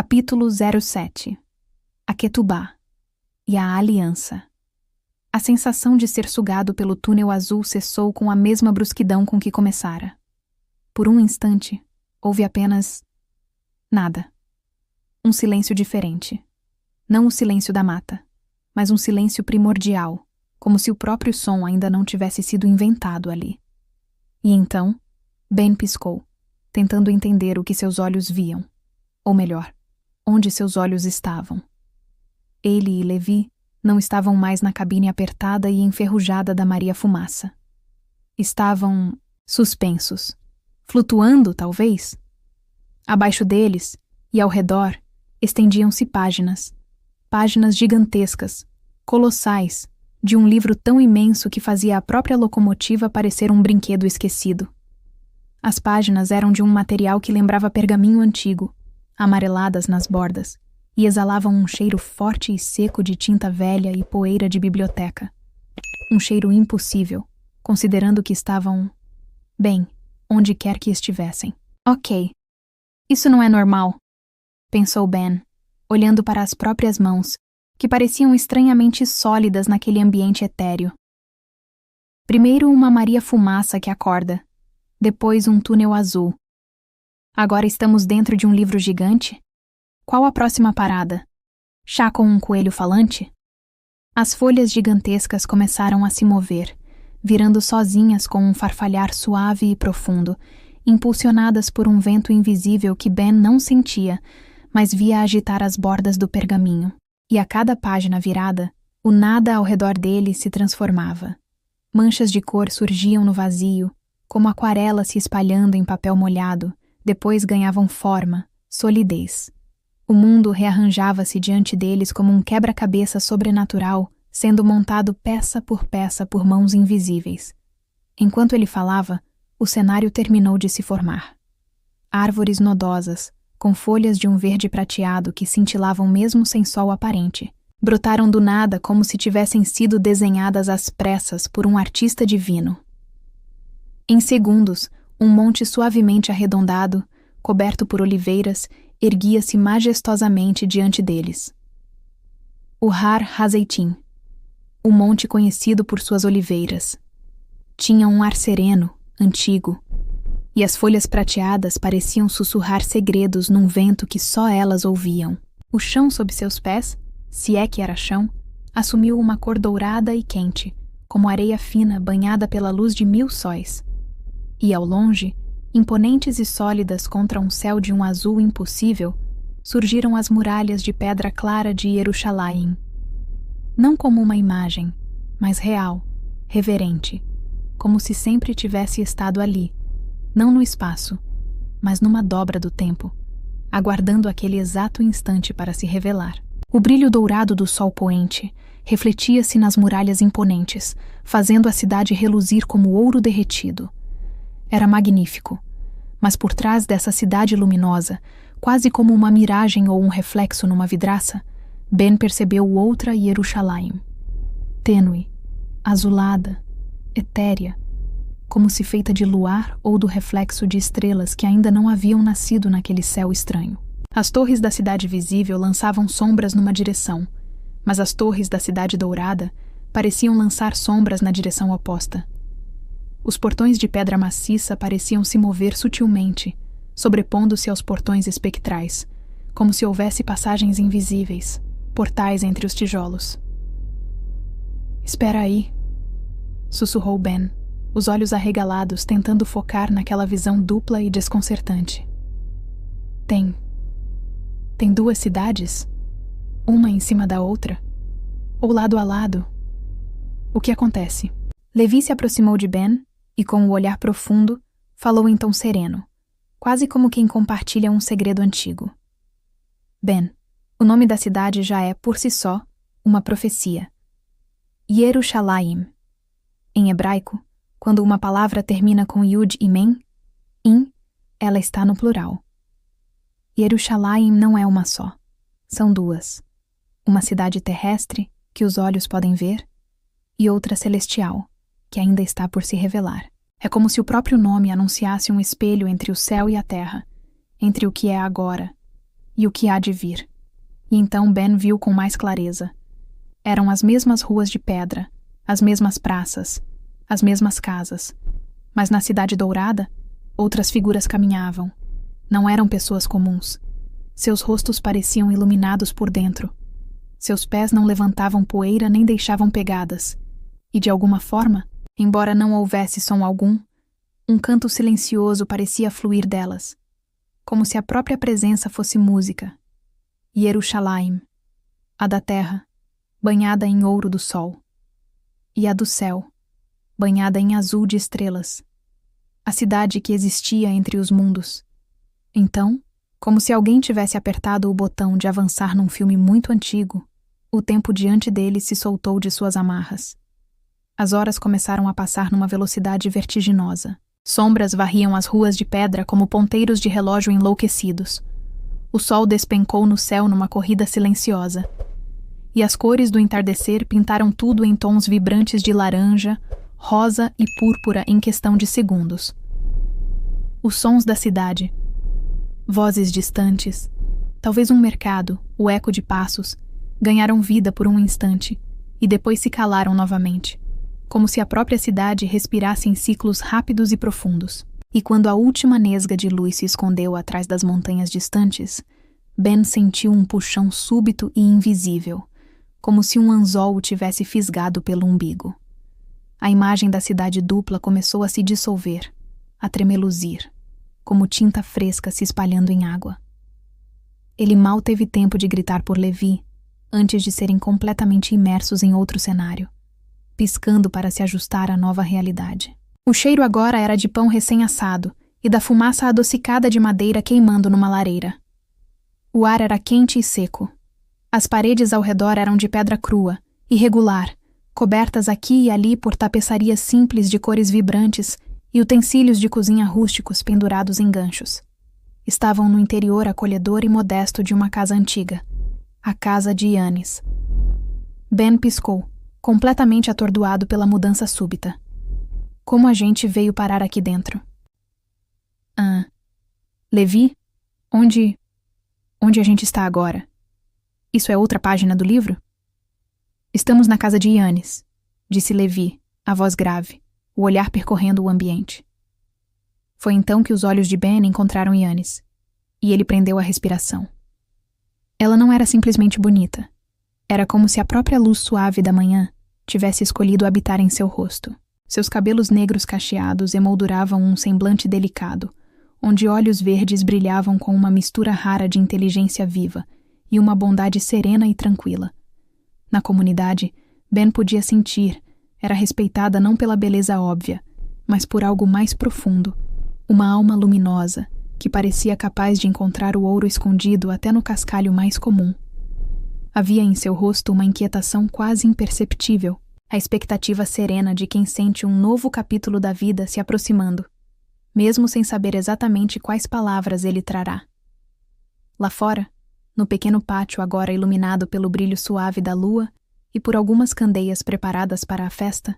Capítulo 07. A Ketubá e a Aliança. A sensação de ser sugado pelo túnel azul cessou com a mesma brusquidão com que começara. Por um instante, houve apenas nada. Um silêncio diferente. Não o silêncio da mata, mas um silêncio primordial, como se o próprio som ainda não tivesse sido inventado ali. E então, Ben piscou, tentando entender o que seus olhos viam. Ou melhor, onde seus olhos estavam. Ele e Levi não estavam mais na cabine apertada e enferrujada da Maria Fumaça. Estavam suspensos, flutuando, talvez. Abaixo deles e ao redor estendiam-se páginas, páginas gigantescas, colossais, de um livro tão imenso que fazia a própria locomotiva parecer um brinquedo esquecido. As páginas eram de um material que lembrava pergaminho antigo, amareladas nas bordas, e exalavam um cheiro forte e seco de tinta velha e poeira de biblioteca. Um cheiro impossível, considerando que estavam, bem, onde quer que estivessem. Ok, isso não é normal, pensou Ben, olhando para as próprias mãos, que pareciam estranhamente sólidas naquele ambiente etéreo. Primeiro uma Maria Fumaça que acorda, depois um túnel azul. Agora estamos dentro de um livro gigante? Qual a próxima parada? Chá com um coelho falante? As folhas gigantescas começaram a se mover, virando sozinhas com um farfalhar suave e profundo, impulsionadas por um vento invisível que Ben não sentia, mas via agitar as bordas do pergaminho. E a cada página virada, o nada ao redor dele se transformava. Manchas de cor surgiam no vazio, como aquarelas se espalhando em papel molhado, depois ganhavam forma, solidez. O mundo rearranjava-se diante deles como um quebra-cabeça sobrenatural, sendo montado peça por mãos invisíveis. Enquanto ele falava, o cenário terminou de se formar. Árvores nodosas, com folhas de um verde prateado que cintilavam mesmo sem sol aparente, brotaram do nada como se tivessem sido desenhadas às pressas por um artista divino. Em segundos, um monte suavemente arredondado, coberto por oliveiras, erguia-se majestosamente diante deles. O Har Hazeitim, o monte conhecido por suas oliveiras. Tinha um ar sereno, antigo, e as folhas prateadas pareciam sussurrar segredos num vento que só elas ouviam. O chão sob seus pés, se é que era chão, assumiu uma cor dourada e quente, como areia fina banhada pela luz de 1000 sóis. E ao longe, imponentes e sólidas contra um céu de um azul impossível, surgiram as muralhas de pedra clara de Jerusalém. Não como uma imagem, mas real, reverente, como se sempre tivesse estado ali, não no espaço, mas numa dobra do tempo, aguardando aquele exato instante para se revelar. O brilho dourado do sol poente refletia-se nas muralhas imponentes, fazendo a cidade reluzir como ouro derretido. Era magnífico, mas por trás dessa cidade luminosa, quase como uma miragem ou um reflexo numa vidraça, Ben percebeu outra Jerusalém. Tênue, azulada, etérea, como se feita de luar ou do reflexo de estrelas que ainda não haviam nascido naquele céu estranho. As torres da cidade visível lançavam sombras numa direção, mas as torres da cidade dourada pareciam lançar sombras na direção oposta. Os portões de pedra maciça pareciam se mover sutilmente, sobrepondo-se aos portões espectrais, como se houvesse passagens invisíveis, portais entre os tijolos. "Espera aí", sussurrou Ben, os olhos arregalados tentando focar naquela visão dupla e desconcertante. Tem 2 cidades? Uma em cima da outra? Ou lado a lado? O que acontece? Levi se aproximou de Ben e, com o olhar profundo, falou em tom sereno, quase como quem compartilha um segredo antigo. Ben, o nome da cidade já é, por si só, uma profecia. Jerusalém. Em hebraico, quando uma palavra termina com Yud e Men, ela está no plural. Jerusalém não é uma só. São 2. Uma cidade terrestre, que os olhos podem ver, e outra celestial, que ainda está por se revelar. É como se o próprio nome anunciasse um espelho entre o céu e a terra, entre o que é agora e o que há de vir. E então Ben viu com mais clareza. Eram as mesmas ruas de pedra, as mesmas praças, as mesmas casas. Mas na Cidade Dourada, outras figuras caminhavam. Não eram pessoas comuns. Seus rostos pareciam iluminados por dentro. Seus pés não levantavam poeira nem deixavam pegadas. E de alguma forma, embora não houvesse som algum, um canto silencioso parecia fluir delas, como se a própria presença fosse música. Yerushalayim, a da terra, banhada em ouro do sol, e a do céu, banhada em azul de estrelas, a cidade que existia entre os mundos. Então, como se alguém tivesse apertado o botão de avançar num filme muito antigo, o tempo diante dele se soltou de suas amarras. As horas começaram a passar numa velocidade vertiginosa. Sombras varriam as ruas de pedra como ponteiros de relógio enlouquecidos. O sol despencou no céu numa corrida silenciosa. E as cores do entardecer pintaram tudo em tons vibrantes de laranja, rosa e púrpura em questão de segundos. Os sons da cidade. Vozes distantes, talvez um mercado, o eco de passos, ganharam vida por um instante e depois se calaram novamente, como se a própria cidade respirasse em ciclos rápidos e profundos. E quando a última nesga de luz se escondeu atrás das montanhas distantes, Ben sentiu um puxão súbito e invisível, como se um anzol o tivesse fisgado pelo umbigo. A imagem da cidade dupla começou a se dissolver, a tremeluzir, como tinta fresca se espalhando em água. Ele mal teve tempo de gritar por Levi, antes de serem completamente imersos em outro cenário, piscando para se ajustar à nova realidade. O cheiro agora era de pão recém-assado e da fumaça adocicada de madeira queimando numa lareira. O ar era quente e seco. As paredes ao redor eram de pedra crua, irregular, cobertas aqui e ali por tapeçarias simples de cores vibrantes e utensílios de cozinha rústicos pendurados em ganchos. Estavam no interior acolhedor e modesto de uma casa antiga, a casa de Yannis. Ben piscou, completamente atordoado pela mudança súbita. Como a gente veio parar aqui dentro? Levi? Onde a gente está agora? Isso é outra página do livro? Estamos na casa de Yannis, disse Levi, a voz grave, o olhar percorrendo o ambiente. Foi então que os olhos de Ben encontraram Yannis, e ele prendeu a respiração. Ela não era simplesmente bonita. Era como se a própria luz suave da manhã tivesse escolhido habitar em seu rosto. Seus cabelos negros cacheados emolduravam um semblante delicado, onde olhos verdes brilhavam com uma mistura rara de inteligência viva e uma bondade serena e tranquila. Na comunidade, Ben podia sentir, era respeitada não pela beleza óbvia, mas por algo mais profundo, uma alma luminosa, que parecia capaz de encontrar o ouro escondido até no cascalho mais comum. Havia em seu rosto uma inquietação quase imperceptível, a expectativa serena de quem sente um novo capítulo da vida se aproximando, mesmo sem saber exatamente quais palavras ele trará. Lá fora, no pequeno pátio agora iluminado pelo brilho suave da lua e por algumas candeias preparadas para a festa,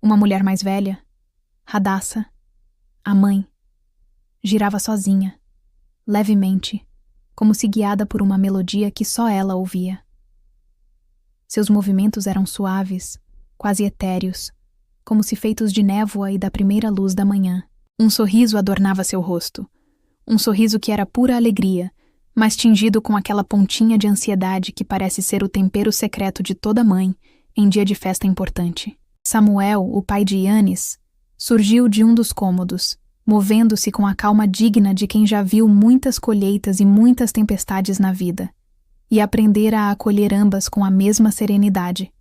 uma mulher mais velha, Hadassah, a mãe, girava sozinha, levemente, como se guiada por uma melodia que só ela ouvia. Seus movimentos eram suaves, quase etéreos, como se feitos de névoa e da primeira luz da manhã. Um sorriso adornava seu rosto, um sorriso que era pura alegria, mas tingido com aquela pontinha de ansiedade que parece ser o tempero secreto de toda mãe em dia de festa importante. Samuel, o pai de Yannis, surgiu de um dos cômodos, movendo-se com a calma digna de quem já viu muitas colheitas e muitas tempestades na vida, e aprendera a acolher ambas com a mesma serenidade.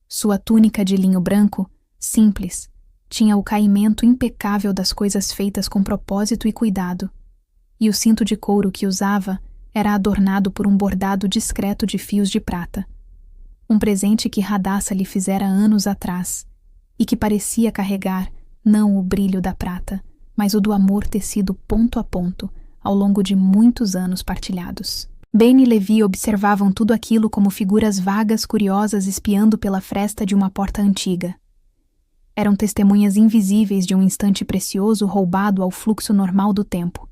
Sua túnica de linho branco, simples, tinha o caimento impecável das coisas feitas com propósito e cuidado, e o cinto de couro que usava era adornado por um bordado discreto de fios de prata, um presente que Hadassah lhe fizera anos atrás, e que parecia carregar não o brilho da prata, mas o do amor tecido ponto a ponto ao longo de muitos anos partilhados. Ben e Levi observavam tudo aquilo como figuras vagas curiosas espiando pela fresta de uma porta antiga. Eram testemunhas invisíveis de um instante precioso roubado ao fluxo normal do tempo.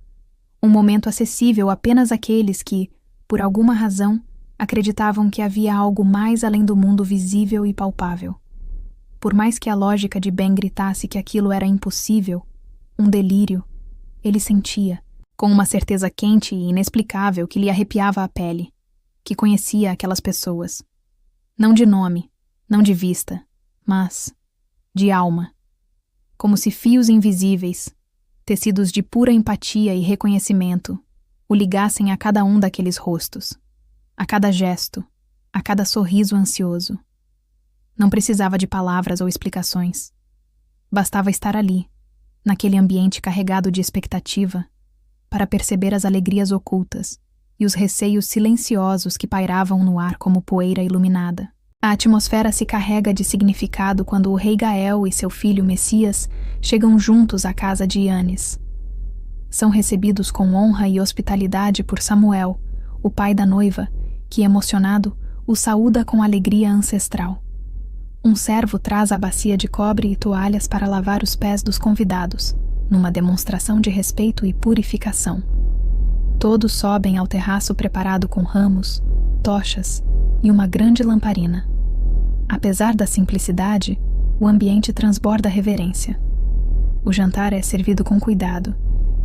Um momento acessível apenas àqueles que, por alguma razão, acreditavam que havia algo mais além do mundo visível e palpável. Por mais que a lógica de Ben gritasse que aquilo era impossível, um delírio, ele sentia, com uma certeza quente e inexplicável que lhe arrepiava a pele, que conhecia aquelas pessoas. Não de nome, não de vista, mas de alma. Como se fios invisíveis, tecidos de pura empatia e reconhecimento, o ligassem a cada um daqueles rostos, a cada gesto, a cada sorriso ansioso. Não precisava de palavras ou explicações. Bastava estar ali, naquele ambiente carregado de expectativa, para perceber as alegrias ocultas e os receios silenciosos que pairavam no ar como poeira iluminada. A atmosfera se carrega de significado quando o rei Gael e seu filho Messias chegam juntos à casa de Ianes. São recebidos com honra e hospitalidade por Samuel, o pai da noiva, que, emocionado, o saúda com alegria ancestral. Um servo traz a bacia de cobre e toalhas para lavar os pés dos convidados, numa demonstração de respeito e purificação. Todos sobem ao terraço preparado com ramos, tochas e uma grande lamparina. Apesar da simplicidade, o ambiente transborda reverência. O jantar é servido com cuidado,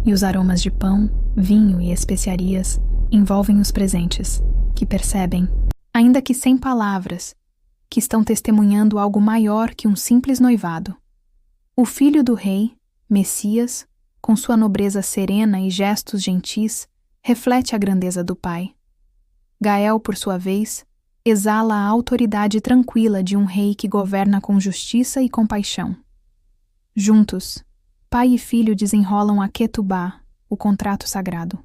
e os aromas de pão, vinho e especiarias envolvem os presentes, que percebem, ainda que sem palavras, que estão testemunhando algo maior que um simples noivado. O filho do rei, Messias, com sua nobreza serena e gestos gentis, reflete a grandeza do pai. Gael, por sua vez, exala a autoridade tranquila de um rei que governa com justiça e compaixão. Juntos, pai e filho desenrolam a Ketubá, o contrato sagrado.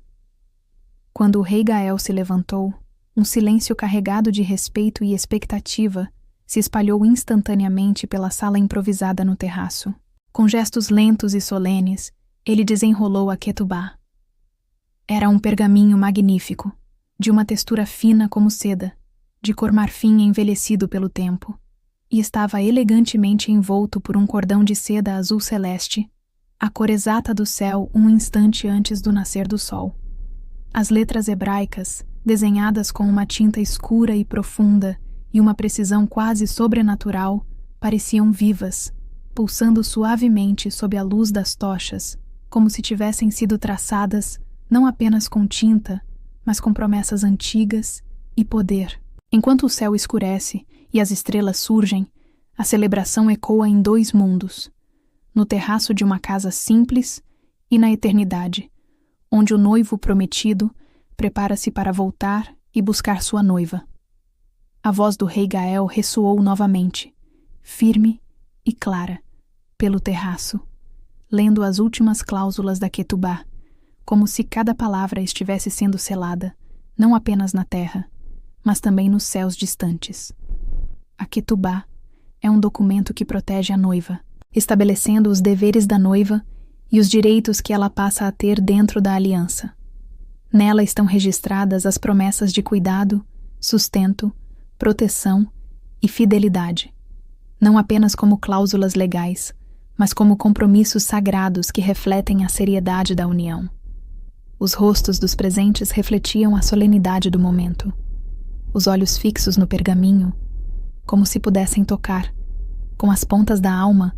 Quando o rei Gael se levantou, um silêncio carregado de respeito e expectativa se espalhou instantaneamente pela sala improvisada no terraço. Com gestos lentos e solenes, ele desenrolou a Ketubá. Era um pergaminho magnífico, de uma textura fina como seda, de cor marfim envelhecido pelo tempo, e estava elegantemente envolto por um cordão de seda azul celeste, a cor exata do céu um instante antes do nascer do sol. As letras hebraicas, desenhadas com uma tinta escura e profunda e uma precisão quase sobrenatural, pareciam vivas, pulsando suavemente sob a luz das tochas, como se tivessem sido traçadas não apenas com tinta, mas com promessas antigas e poder. Enquanto o céu escurece e as estrelas surgem, a celebração ecoa em dois mundos, no terraço de uma casa simples e na eternidade, onde o noivo prometido prepara-se para voltar e buscar sua noiva. A voz do rei Gael ressoou novamente, firme e clara, pelo terraço, lendo as últimas cláusulas da Ketubá, como se cada palavra estivesse sendo selada, não apenas na terra, mas também nos céus distantes. A Ketubá é um documento que protege a noiva, estabelecendo os deveres da noiva e os direitos que ela passa a ter dentro da aliança. Nela estão registradas as promessas de cuidado, sustento, proteção e fidelidade, não apenas como cláusulas legais, mas como compromissos sagrados que refletem a seriedade da união. Os rostos dos presentes refletiam a solenidade do momento. Os olhos fixos no pergaminho, como se pudessem tocar, com as pontas da alma,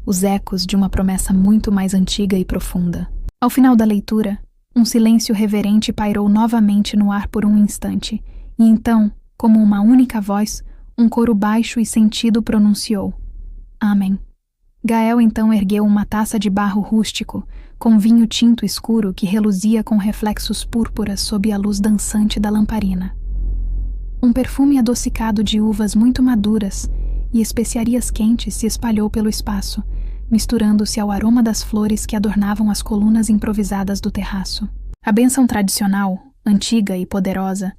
os ecos de uma promessa muito mais antiga e profunda. Ao final da leitura, um silêncio reverente pairou novamente no ar por um instante, e então, como uma única voz, um coro baixo e sentido pronunciou: Amém. Gael então ergueu uma taça de barro rústico, com vinho tinto escuro que reluzia com reflexos púrpuras sob a luz dançante da lamparina. Um perfume adocicado de uvas muito maduras e especiarias quentes se espalhou pelo espaço, misturando-se ao aroma das flores que adornavam as colunas improvisadas do terraço. A bênção tradicional, antiga e poderosa,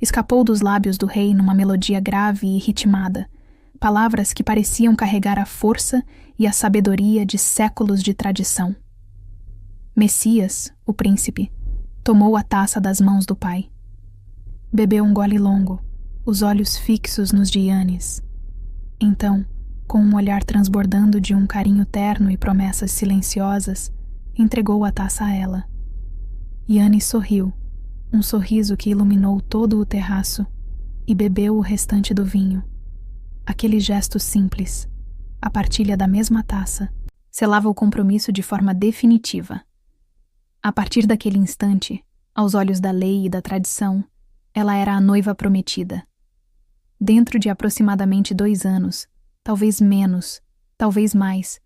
escapou dos lábios do rei numa melodia grave e ritmada, palavras que pareciam carregar a força e a sabedoria de séculos de tradição. Messias, o príncipe, tomou a taça das mãos do pai. Bebeu um gole longo, os olhos fixos nos de Ianes. Então, com um olhar transbordando de um carinho terno e promessas silenciosas, entregou a taça a ela. Yanni sorriu, um sorriso que iluminou todo o terraço, e bebeu o restante do vinho. Aquele gesto simples, a partilha da mesma taça, selava o compromisso de forma definitiva. A partir daquele instante, aos olhos da lei e da tradição, ela era a noiva prometida. Dentro de aproximadamente 2 anos, talvez menos, talvez mais,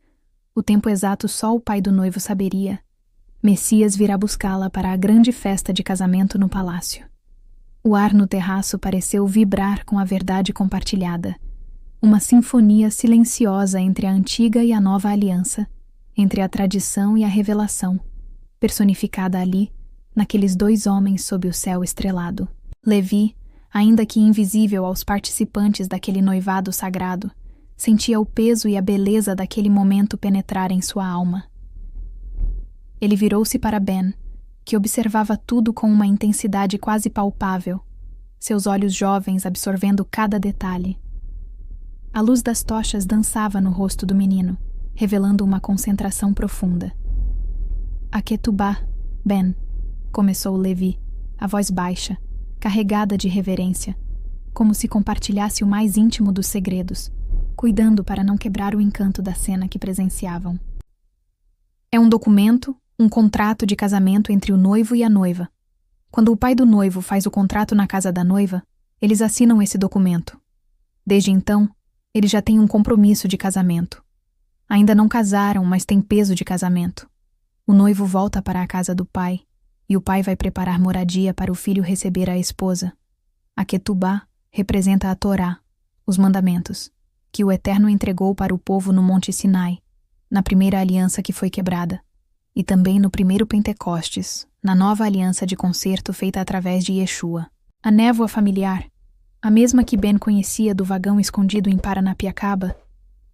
o tempo exato só o pai do noivo saberia, Messias virá buscá-la para a grande festa de casamento no palácio. O ar no terraço pareceu vibrar com a verdade compartilhada, uma sinfonia silenciosa entre a antiga e a nova aliança, entre a tradição e a revelação, personificada ali, naqueles 2 homens sob o céu estrelado. Levi, ainda que invisível aos participantes daquele noivado sagrado, sentia o peso e a beleza daquele momento penetrar em sua alma. Ele virou-se para Ben, que observava tudo com uma intensidade quase palpável, seus olhos jovens absorvendo cada detalhe. A luz das tochas dançava no rosto do menino, revelando uma concentração profunda. "Aquetubá, Ben", começou Levi, a voz baixa, carregada de reverência, como se compartilhasse o mais íntimo dos segredos, cuidando para não quebrar o encanto da cena que presenciavam. "É um documento, um contrato de casamento entre o noivo e a noiva. Quando o pai do noivo faz o contrato na casa da noiva, eles assinam esse documento. Desde então, eles já têm um compromisso de casamento. Ainda não casaram, mas têm peso de casamento. O noivo volta para a casa do pai, e o pai vai preparar moradia para o filho receber a esposa. A Ketubá representa a Torá, os mandamentos, que o Eterno entregou para o povo no Monte Sinai, na primeira aliança que foi quebrada, e também no primeiro Pentecostes, na nova aliança de concerto feita através de Yeshua. A névoa familiar, a mesma que Ben conhecia do vagão escondido em Paranapiacaba,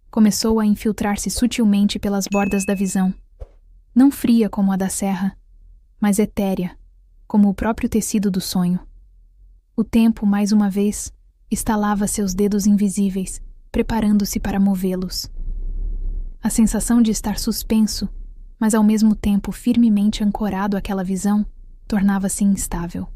começou a infiltrar-se sutilmente pelas bordas da visão, não fria como a da serra, mas etérea, como o próprio tecido do sonho. O tempo, mais uma vez, estalava seus dedos invisíveis, preparando-se para movê-los. A sensação de estar suspenso, mas ao mesmo tempo firmemente ancorado àquela visão, tornava-se instável.